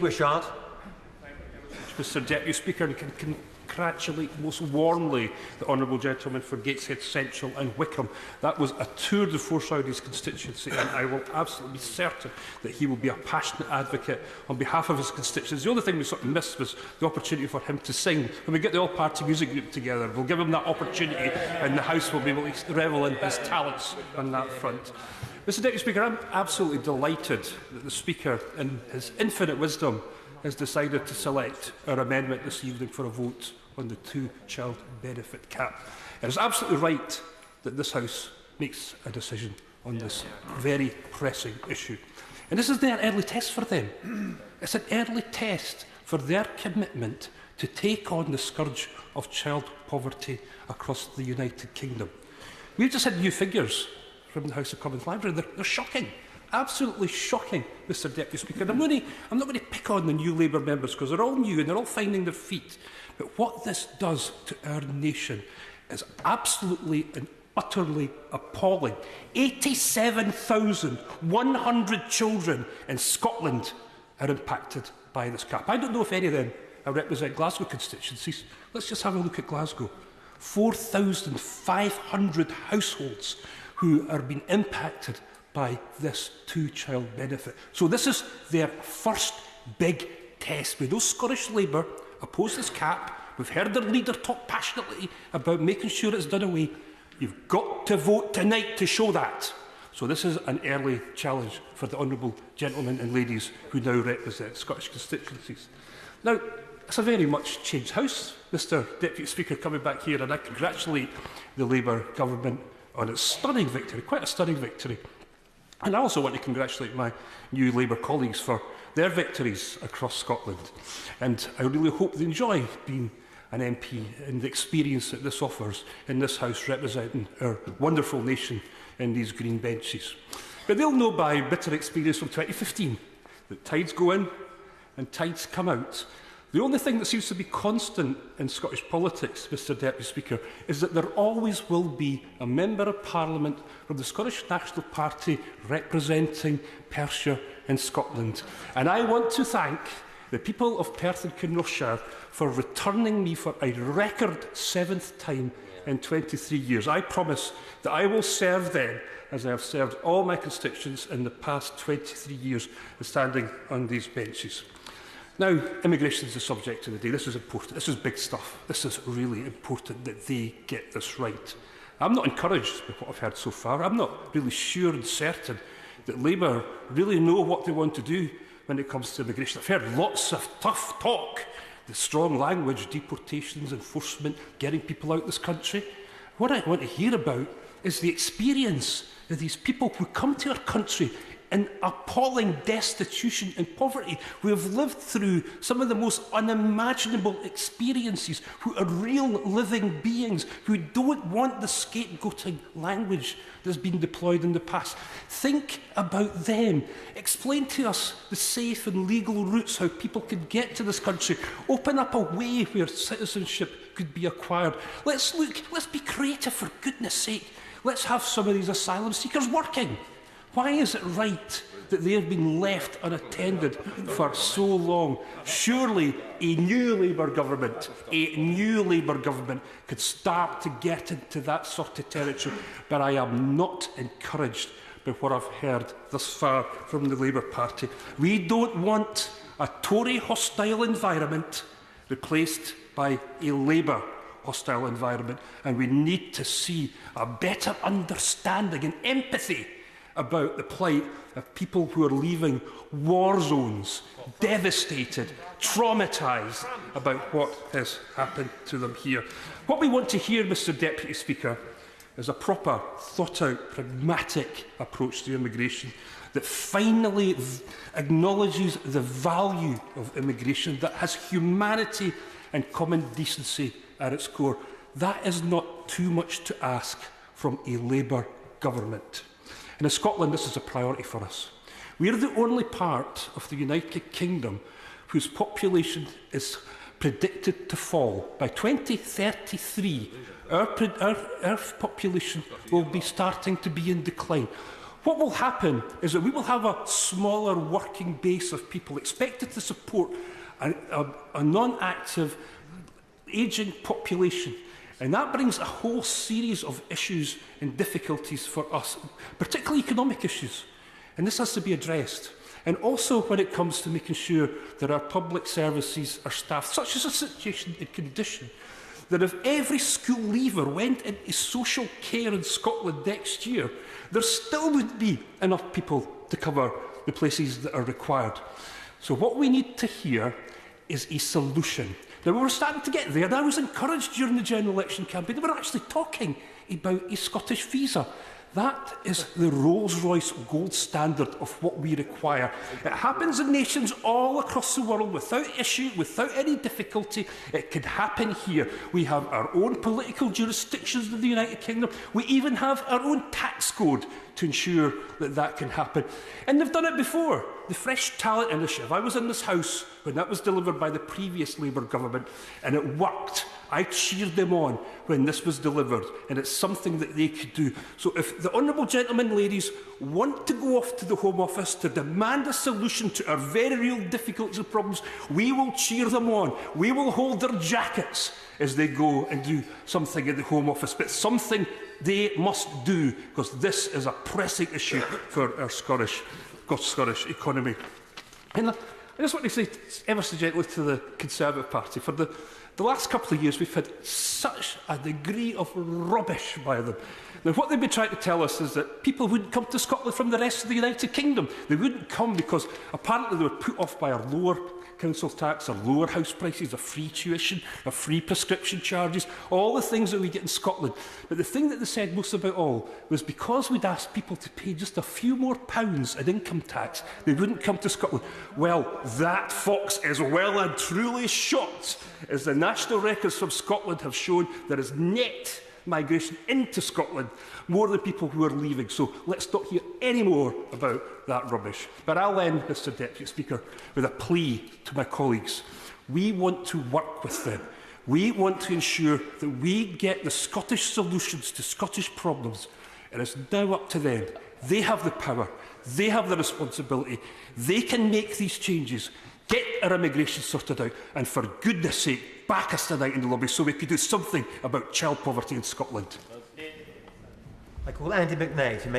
Wishart. Mr Deputy Speaker, and can congratulate most warmly the honourable gentleman for Gateshead Central and Wickham. That was a tour de force out of his constituency, and I will absolutely be certain that he will be a passionate advocate on behalf of his constituents. The only thing we sort of missed was the opportunity for him to sing. When we get the all-party music group together, we'll give him that opportunity, and the House will be able to revel in his talents on that front. Mr Deputy Speaker, I'm absolutely delighted that the Speaker, in his infinite wisdom, has decided to select our amendment this evening for a vote on the two-child benefit cap. It is absolutely right that this House makes a decision on this very pressing issue. And this is their early test for them. It's an early test for their commitment to take on the scourge of child poverty across the United Kingdom. We've just had new figures from the House of Commons Library. They're shocking. Absolutely shocking, Mr Deputy Speaker. I'm not going to pick on the new Labour members because they're all new and they're all finding their feet. But what this does to our nation is absolutely and utterly appalling. 87,100 children in Scotland are impacted by this cap. I don't know if any of them represent Glasgow constituencies. Let's just have a look at Glasgow. 4,500 households who are being impacted by this two-child benefit. So this is their first big test. With those Scottish Labour oppose this cap, we've heard their leader talk passionately about making sure it's done away. You've got to vote tonight to show that. So this is an early challenge for the honourable gentlemen and ladies who now represent Scottish constituencies. Now, it's a very much changed House, Mr Deputy Speaker, coming back here, and I congratulate the Labour government on its stunning victory, quite a stunning victory. And I also want to congratulate my new Labour colleagues for their victories across Scotland. And I really hope they enjoy being an MP and the experience that this offers in this House representing our wonderful nation in these green benches. But they'll know by bitter experience from 2015 that tides go in and tides come out. The only thing that seems to be constant in Scottish politics, Mr Deputy Speaker, is that there always will be a Member of Parliament from the Scottish National Party representing Perthshire in Scotland. And I want to thank the people of Perth and Kinrossshire for returning me for a record 7th time in 23 years. I promise that I will serve them as I have served all my constituents in the past 23 years standing on these benches. Now, immigration is the subject of the day. This is important. This is big stuff. This is really important that they get this right. I'm not encouraged by what I've heard so far. I'm not really sure and certain that Labour really know what they want to do when it comes to immigration. I've heard lots of tough talk, the strong language, deportations, enforcement, getting people out of this country. What I want to hear about is the experience of these people who come to our country in appalling destitution and poverty, who have lived through some of the most unimaginable experiences, who are real living beings, who don't want the scapegoating language that's been deployed in the past. Think about them. Explain to us the safe and legal routes, how people could get to this country. Open up a way where citizenship could be acquired. Let's be creative, for goodness sake. Let's have some of these asylum seekers working. Why is it right that they have been left unattended for so long? Surely a new Labour government could start to get into that sort of territory. But I am not encouraged by what I've heard thus far from the Labour Party. We don't want a Tory hostile environment replaced by a Labour hostile environment. And we need to see a better understanding and empathy about the plight of people who are leaving war zones, devastated, traumatised about what has happened to them here. What we want to hear, Mr Deputy Speaker, is a proper, thought-out, pragmatic approach to immigration that finally acknowledges the value of immigration, that has humanity and common decency at its core. That is not too much to ask from a Labour government. And in Scotland, this is a priority for us. We are the only part of the United Kingdom whose population is predicted to fall. By 2033, our population will be starting to be in decline. What will happen is that we will have a smaller working base of people expected to support a non-active, ageing population. And that brings a whole series of issues and difficulties for us, particularly economic issues. And this has to be addressed. And also when it comes to making sure that our public services are staffed, such as a situation and condition, that if every school leaver went into social care in Scotland next year, there still would be enough people to cover the places that are required. So what we need to hear is a solution. Now, we were starting to get there, and I was encouraged during the general election campaign. They were actually talking about a Scottish visa. That is the Rolls-Royce gold standard of what we require. It happens in nations all across the world without issue, without any difficulty. It can happen here. We have our own political jurisdictions in the United Kingdom. We even have our own tax code to ensure that that can happen. And they've done it before. The Fresh Talent Initiative. I was in this House when that was delivered by the previous Labour government, and it worked. I cheered them on when this was delivered, and it's something that they could do. So if the honourable gentlemen and ladies want to go off to the Home Office to demand a solution to our very real difficulties and problems, we will cheer them on. We will hold their jackets as they go and do something in the Home Office, but something they must do, because this is a pressing issue for our Scottish economy. And I just want to say ever so gently to the Conservative Party, for the last couple of years we've had such a degree of rubbish by them. Now, what they've been trying to tell us is that people wouldn't come to Scotland from the rest of the United Kingdom. They wouldn't come because apparently they were put off by our lower council tax, our lower house prices, our free tuition, our free prescription charges, all the things that we get in Scotland. But the thing that they said most about all was because we'd asked people to pay just a few more pounds in income tax, they wouldn't come to Scotland. Well, that fox is well and truly shot, as the national records from Scotland have shown. There is net migration into Scotland, more than people who are leaving. So let's not hear any more about that rubbish. But I'll end, Mr Deputy Speaker, with a plea to my colleagues. We want to work with them. We want to ensure that we get the Scottish solutions to Scottish problems. And it's now up to them. They have the power. They have the responsibility. They can make these changes. Get our immigration sorted out, and for goodness sake, back us tonight in the lobby so we could do something about child poverty in Scotland. I call Andy McNay to make